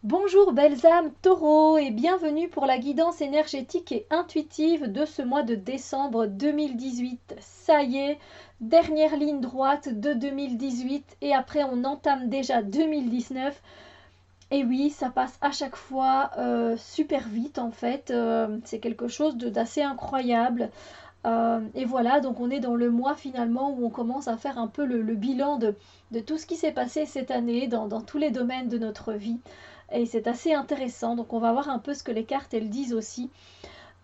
Bonjour belles âmes taureaux et bienvenue pour la guidance énergétique et intuitive de ce mois de décembre 2018. Ça y est, dernière ligne droite de 2018 et après on entame déjà 2019. Et oui, ça passe à chaque fois super vite en fait. C'est quelque chose d'assez incroyable. Et voilà, donc on est dans le mois finalement où on commence à faire un peu le bilan de tout ce qui s'est passé cette année dans tous les domaines de notre vie. Et c'est assez intéressant, donc on va voir un peu ce que les cartes elles disent aussi.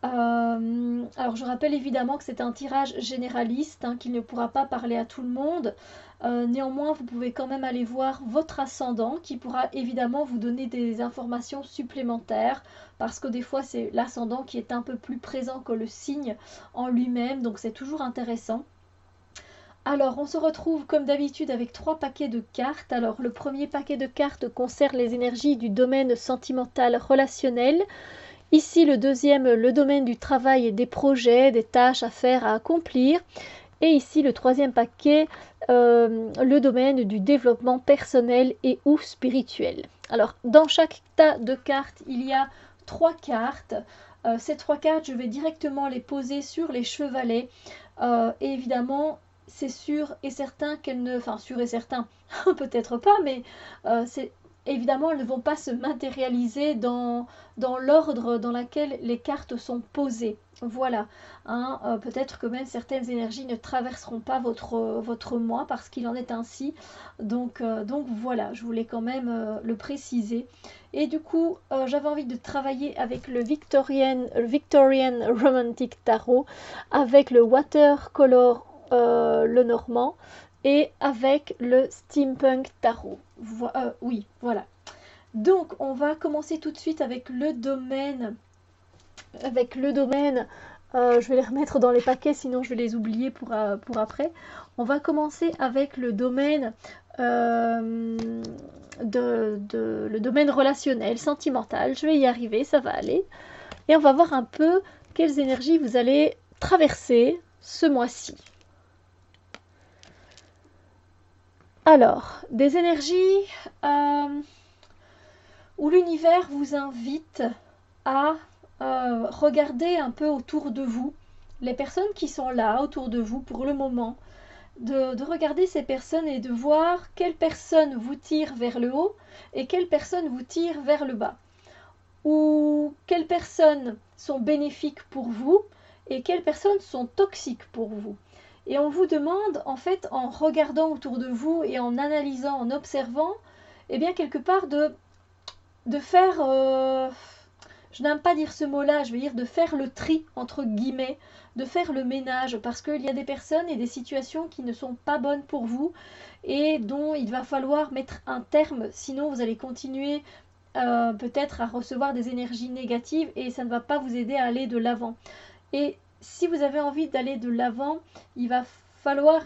Alors je rappelle évidemment que c'est un tirage généraliste, hein, qu'il ne pourra pas parler à tout le monde. Néanmoins, vous pouvez quand même aller voir votre ascendant qui pourra évidemment vous donner des informations supplémentaires parce que des fois c'est l'ascendant qui est un peu plus présent que le signe en lui-même, donc c'est toujours intéressant. Alors, on se retrouve comme d'habitude avec trois paquets de cartes. Alors, le premier paquet de cartes concerne les énergies du domaine sentimental relationnel. Ici, le deuxième, le domaine du travail et des projets, des tâches à faire, à accomplir. Et ici, le troisième paquet, le domaine du développement personnel et ou spirituel. Alors, dans chaque tas de cartes, il y a trois cartes. Ces trois cartes, je vais directement les poser sur les chevalets. Et évidemment, c'est sûr et certain qu'elles ne... Enfin, sûr et certain, peut-être pas, mais c'est évidemment, elles ne vont pas se matérialiser dans l'ordre dans lequel les cartes sont posées. Voilà. Hein, peut-être que même certaines énergies ne traverseront pas votre mois parce qu'il en est ainsi. Donc voilà, je voulais quand même le préciser. Et du coup, j'avais envie de travailler avec le Victorian Romantic Tarot, avec le Watercolor le Normand et avec le Steampunk Tarot. Oui, voilà. Donc, on va commencer tout de suite avec le domaine. Je vais les remettre dans les paquets, sinon je vais les oublier pour après. On va commencer avec le domaine euh, le domaine relationnel, sentimental. Je vais y arriver, ça va aller. Et on va voir un peu quelles énergies vous allez traverser ce mois-ci. Alors, des énergies où l'univers vous invite à regarder un peu autour de vous, les personnes qui sont là autour de vous pour le moment, de regarder ces personnes et de voir quelles personnes vous tirent vers le haut et quelles personnes vous tirent vers le bas. Ou quelles personnes sont bénéfiques pour vous et quelles personnes sont toxiques pour vous. Et on vous demande, en fait, en regardant autour de vous et en analysant, en observant, eh bien, quelque part de faire, je n'aime pas dire ce mot-là, je vais dire de faire le tri, entre guillemets, de faire le ménage, parce qu'il y a des personnes et des situations qui ne sont pas bonnes pour vous et dont il va falloir mettre un terme, sinon vous allez continuer peut-être à recevoir des énergies négatives et ça ne va pas vous aider à aller de l'avant. Et si vous avez envie d'aller de l'avant, il va falloir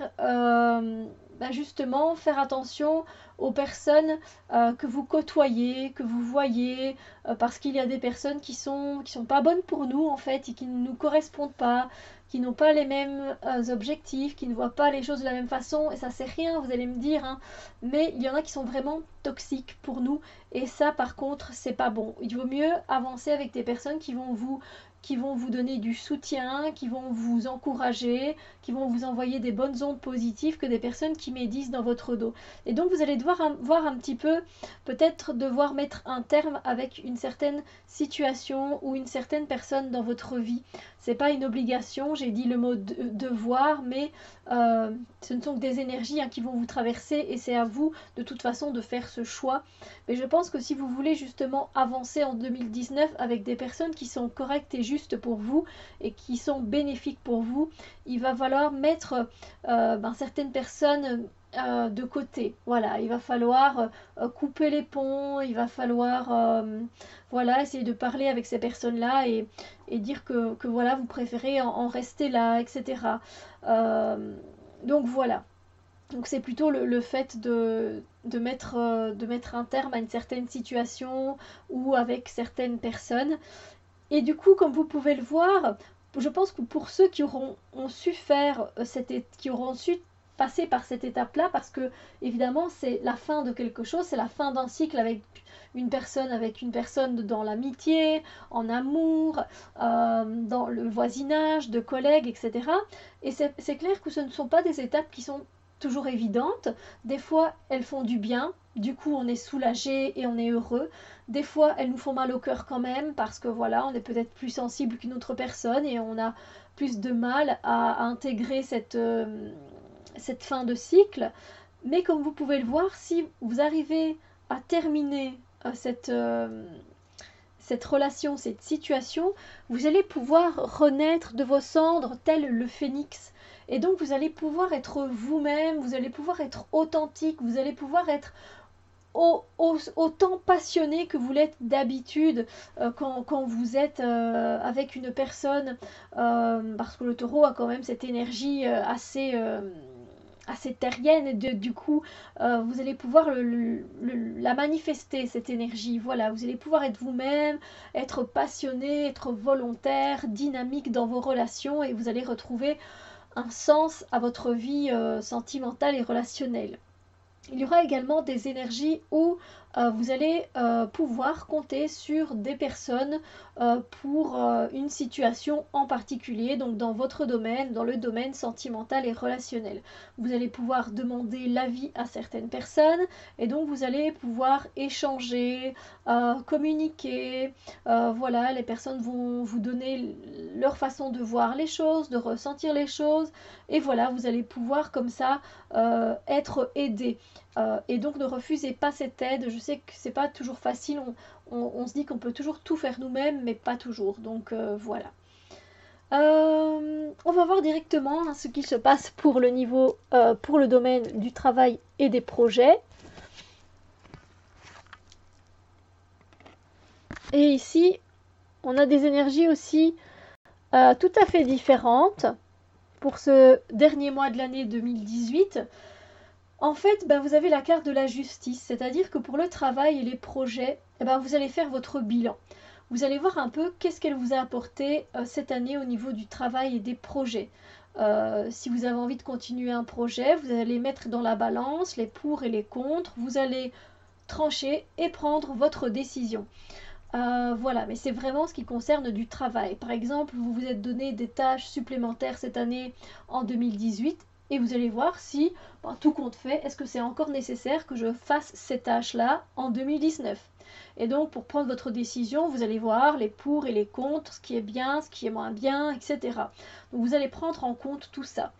justement faire attention aux personnes que vous côtoyez, que vous voyez, parce qu'il y a des personnes qui sont pas bonnes pour nous en fait et qui ne nous correspondent pas, qui n'ont pas les mêmes objectifs, qui ne voient pas les choses de la même façon, et ça c'est rien, vous allez me dire, hein, mais il y en a qui sont vraiment toxiques pour nous, et ça par contre c'est pas bon. Il vaut mieux avancer avec des personnes qui vont vous donner du soutien, qui vont vous encourager, qui vont vous envoyer des bonnes ondes positives que des personnes qui médisent dans votre dos. Et donc vous allez devoir voir un petit peu, peut-être devoir mettre un terme avec une certaine situation ou une certaine personne dans votre vie. C'est pas une obligation, j'ai dit le mot devoir, mais ce ne sont que des énergies qui vont vous traverser et c'est à vous de toute façon de faire ce choix. Mais je pense que si vous voulez justement avancer en 2019 avec des personnes qui sont correctes et justes pour vous et qui sont bénéfiques pour vous, il va falloir mettre certaines personnes de côté. Voilà, il va falloir couper les ponts, il va falloir voilà, essayer de parler avec ces personnes-là et dire que voilà, vous préférez en rester là, etc. Donc voilà. Donc c'est plutôt le fait de mettre un terme à une certaine situation ou avec certaines personnes. Et du coup, comme vous pouvez le voir, je pense que pour ceux qui auront su faire, qui auront su passer par cette étape-là parce que, évidemment, c'est la fin de quelque chose, c'est la fin d'un cycle avec une personne dans l'amitié, en amour, dans le voisinage, de collègues, etc. Et c'est clair que ce ne sont pas des étapes qui sont toujours évidentes. Des fois, elles font du bien, du coup, on est soulagé et on est heureux. Des fois, elles nous font mal au cœur quand même parce que voilà, on est peut-être plus sensible qu'une autre personne et on a plus de mal à intégrer cette fin de cycle. Mais comme vous pouvez le voir, si vous arrivez à terminer cette relation, cette situation, vous allez pouvoir renaître de vos cendres tel le phénix. Et donc vous allez pouvoir être vous-même, vous allez pouvoir être authentique, vous allez pouvoir être autant passionné que vous l'êtes d'habitude quand vous êtes avec une personne, parce que le taureau a quand même cette énergie assez terrienne et du coup vous allez pouvoir la manifester cette énergie. Voilà, vous allez pouvoir être vous-même, être passionné, être volontaire, dynamique dans vos relations et vous allez retrouver un sens à votre vie sentimentale et relationnelle. Il y aura également des énergies où vous allez pouvoir compter sur des personnes pour une situation en particulier, donc dans votre domaine, dans le domaine sentimental et relationnel. Vous allez pouvoir demander l'avis à certaines personnes et donc vous allez pouvoir échanger, communiquer. Voilà, les personnes vont vous donner leur façon de voir les choses, de ressentir les choses et voilà, vous allez pouvoir comme ça être aidé. Et donc ne refusez pas cette aide. Je sais que c'est pas toujours facile, on se dit qu'on peut toujours tout faire nous-mêmes, mais pas toujours. Donc voilà. On va voir directement ce qui se passe pour le niveau, pour le domaine du travail et des projets. Et ici, on a des énergies aussi tout à fait différentes pour ce dernier mois de l'année 2018. En fait, vous avez la carte de la justice, c'est-à-dire que pour le travail et les projets, vous allez faire votre bilan. Vous allez voir un peu qu'est-ce qu'elle vous a apporté cette année au niveau du travail et des projets. Si vous avez envie de continuer un projet, vous allez mettre dans la balance les pour et les contre, vous allez trancher et prendre votre décision. Voilà, mais c'est vraiment ce qui concerne du travail. Par exemple, vous vous êtes donné des tâches supplémentaires cette année en 2018 et vous allez voir si, tout compte fait, est-ce que c'est encore nécessaire que je fasse ces tâches-là en 2019. Et donc, pour prendre votre décision, vous allez voir les pour et les contre, ce qui est bien, ce qui est moins bien, etc. Donc, vous allez prendre en compte tout ça.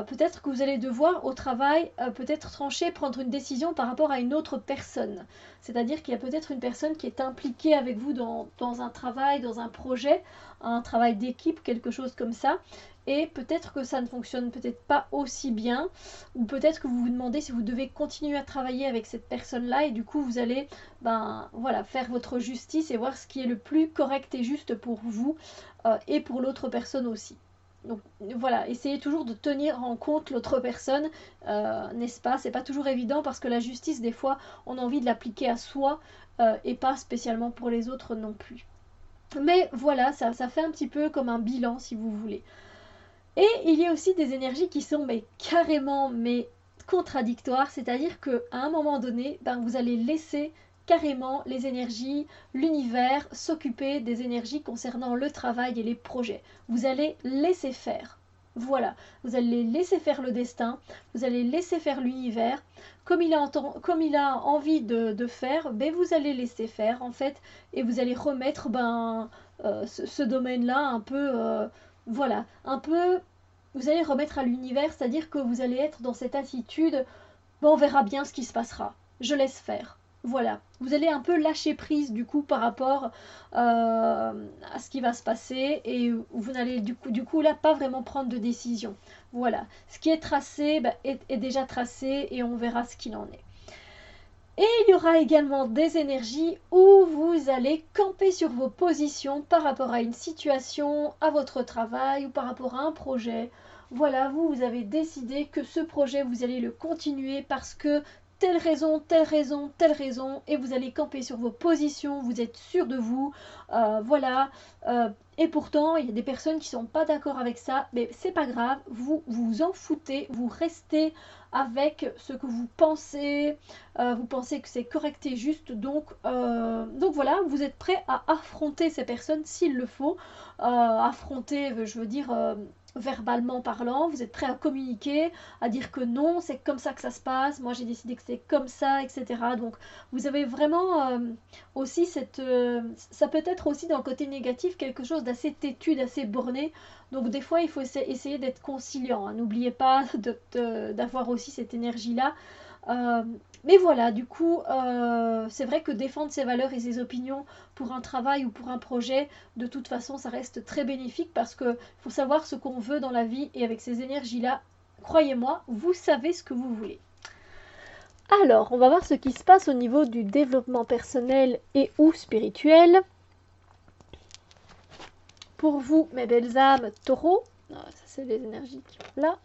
Peut-être que vous allez devoir au travail peut-être trancher, prendre une décision par rapport à une autre personne. C'est-à-dire qu'il y a peut-être une personne qui est impliquée avec vous dans un travail, dans un projet, un travail d'équipe, quelque chose comme ça. Et peut-être que ça ne fonctionne peut-être pas aussi bien, ou peut-être que vous vous demandez si vous devez continuer à travailler avec cette personne-là, et du coup vous allez voilà, faire votre justice et voir ce qui est le plus correct et juste pour vous et pour l'autre personne aussi. Donc voilà, essayez toujours de tenir en compte l'autre personne, n'est-ce pas? C'est pas toujours évident parce que la justice, des fois, on a envie de l'appliquer à soi et pas spécialement pour les autres non plus. Mais voilà, ça fait un petit peu comme un bilan si vous voulez. Et il y a aussi des énergies qui sont carrément contradictoires, c'est-à-dire qu'à un moment donné, vous allez laisser carrément les énergies, l'univers s'occuper des énergies concernant le travail et les projets. Vous allez laisser faire. Voilà, vous allez laisser faire le destin, vous allez laisser faire l'univers. Comme il a envie de faire, vous allez laisser faire en fait, et vous allez remettre ce domaine-là un peu, voilà, un peu, vous allez remettre à l'univers, c'est-à-dire que vous allez être dans cette attitude, on verra bien ce qui se passera, je laisse faire. Voilà, vous allez un peu lâcher prise du coup par rapport à ce qui va se passer et vous n'allez du coup là pas vraiment prendre de décision. Voilà, ce qui est tracé est déjà tracé et on verra ce qu'il en est. Et il y aura également des énergies où vous allez camper sur vos positions par rapport à une situation, à votre travail ou par rapport à un projet. Voilà, vous avez décidé que ce projet, vous allez le continuer parce que telle raison, telle raison, telle raison, et vous allez camper sur vos positions, vous êtes sûr de vous, voilà. Et pourtant, il y a des personnes qui ne sont pas d'accord avec ça, mais c'est pas grave, vous vous en foutez, vous restez avec ce que vous pensez que c'est correct et juste, donc voilà, vous êtes prêt à affronter ces personnes s'il le faut, affronter, je veux dire, verbalement parlant, vous êtes prêt à communiquer, à dire que non, c'est comme ça que ça se passe, moi j'ai décidé que c'est comme ça, etc. Donc vous avez vraiment aussi ça peut être aussi dans le côté négatif quelque chose d'assez têtu, d'assez borné, donc des fois il faut essayer d'être conciliant, hein. N'oubliez pas d'avoir aussi cette énergie-là. Mais voilà, du coup, c'est vrai que défendre ses valeurs et ses opinions pour un travail ou pour un projet, de toute façon, ça reste très bénéfique parce qu'il faut savoir ce qu'on veut dans la vie, et avec ces énergies-là, croyez-moi, vous savez ce que vous voulez. Alors, on va voir ce qui se passe au niveau du développement personnel et ou spirituel. Pour vous, mes belles âmes, taureaux, ça c'est les énergies qui sont là.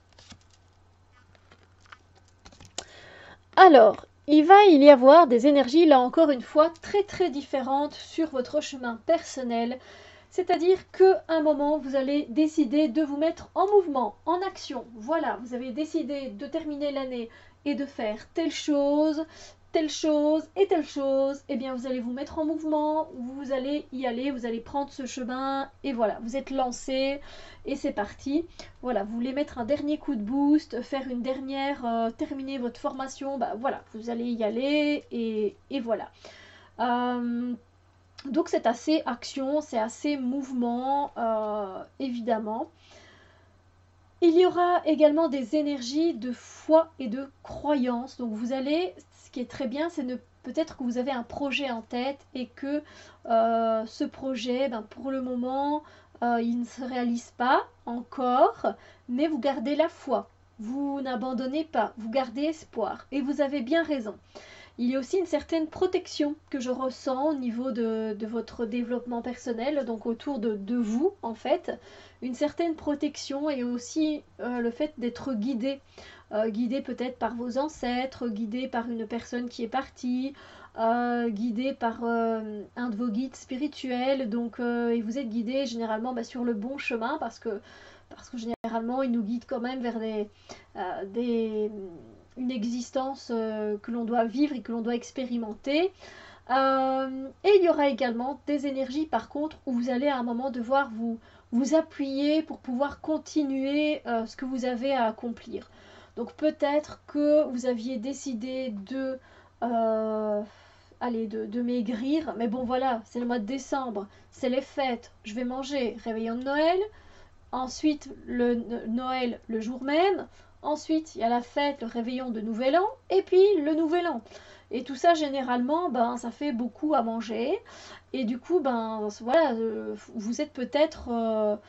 Alors, il va y avoir des énergies, là encore une fois, très très différentes sur votre chemin personnel. C'est-à-dire qu'à un moment, vous allez décider de vous mettre en mouvement, en action. Voilà, vous avez décidé de terminer l'année et de faire telle chose et telle chose. Eh bien, vous allez vous mettre en mouvement, vous allez y aller, vous allez prendre ce chemin et voilà, vous êtes lancé et c'est parti. Voilà, vous voulez mettre un dernier coup de boost, faire une dernière, terminer votre formation, bah voilà, vous allez y aller et voilà. Donc c'est assez action, c'est assez mouvement, évidemment. Il y aura également des énergies de foi et de croyance. Donc vous allez, ce qui est très bien, c'est peut-être que vous avez un projet en tête et que ce projet, pour le moment, il ne se réalise pas encore, mais vous gardez la foi. Vous n'abandonnez pas, vous gardez espoir et vous avez bien raison. Il y a aussi une certaine protection que je ressens au niveau de votre développement personnel, donc autour de vous en fait. Une certaine protection et aussi le fait d'être guidé. Guidé peut-être par vos ancêtres, guidé par une personne qui est partie, guidé par un de vos guides spirituels. Donc, et vous êtes guidé généralement sur le bon chemin parce que généralement ils nous guident quand même vers une existence que l'on doit vivre et que l'on doit expérimenter. Et il y aura également des énergies par contre où vous allez à un moment devoir vous appuyer pour pouvoir continuer ce que vous avez à accomplir. Donc peut-être que vous aviez décidé de maigrir, mais bon voilà, c'est le mois de décembre, c'est les fêtes, je vais manger, réveillon de Noël, ensuite le Noël le jour même, ensuite il y a la fête, le réveillon de Nouvel An, et puis le Nouvel An. Et tout ça généralement, ça fait beaucoup à manger. Et du coup, voilà, vous êtes peut-être,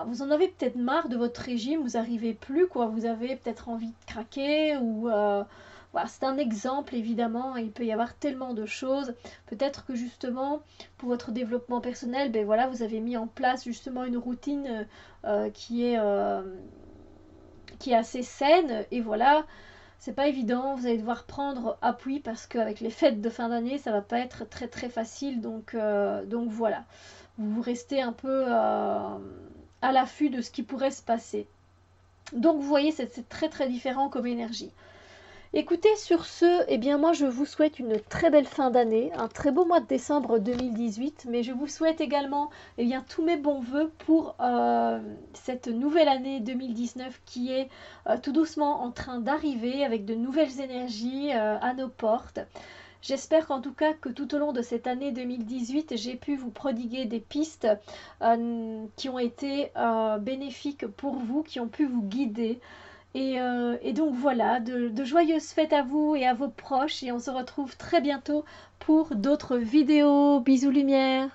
vous en avez peut-être marre de votre régime, vous n'arrivez plus, quoi. Vous avez peut-être envie de craquer ou voilà, c'est un exemple évidemment. Il peut y avoir tellement de choses. Peut-être que justement pour votre développement personnel, voilà, vous avez mis en place justement une routine qui est assez saine et voilà. C'est pas évident, vous allez devoir prendre appui parce qu'avec les fêtes de fin d'année, ça va pas être très très facile. Donc voilà, vous restez un peu à l'affût de ce qui pourrait se passer. Donc vous voyez, c'est très très différent comme énergie. Écoutez, sur ce, eh bien moi je vous souhaite une très belle fin d'année, un très beau mois de décembre 2018, mais je vous souhaite également tous mes bons voeux pour cette nouvelle année 2019 qui est tout doucement en train d'arriver avec de nouvelles énergies à nos portes. J'espère qu'en tout cas que tout au long de cette année 2018, j'ai pu vous prodiguer des pistes qui ont été bénéfiques pour vous, qui ont pu vous guider. Et donc voilà, de joyeuses fêtes à vous et à vos proches et on se retrouve très bientôt pour d'autres vidéos. Bisous lumière!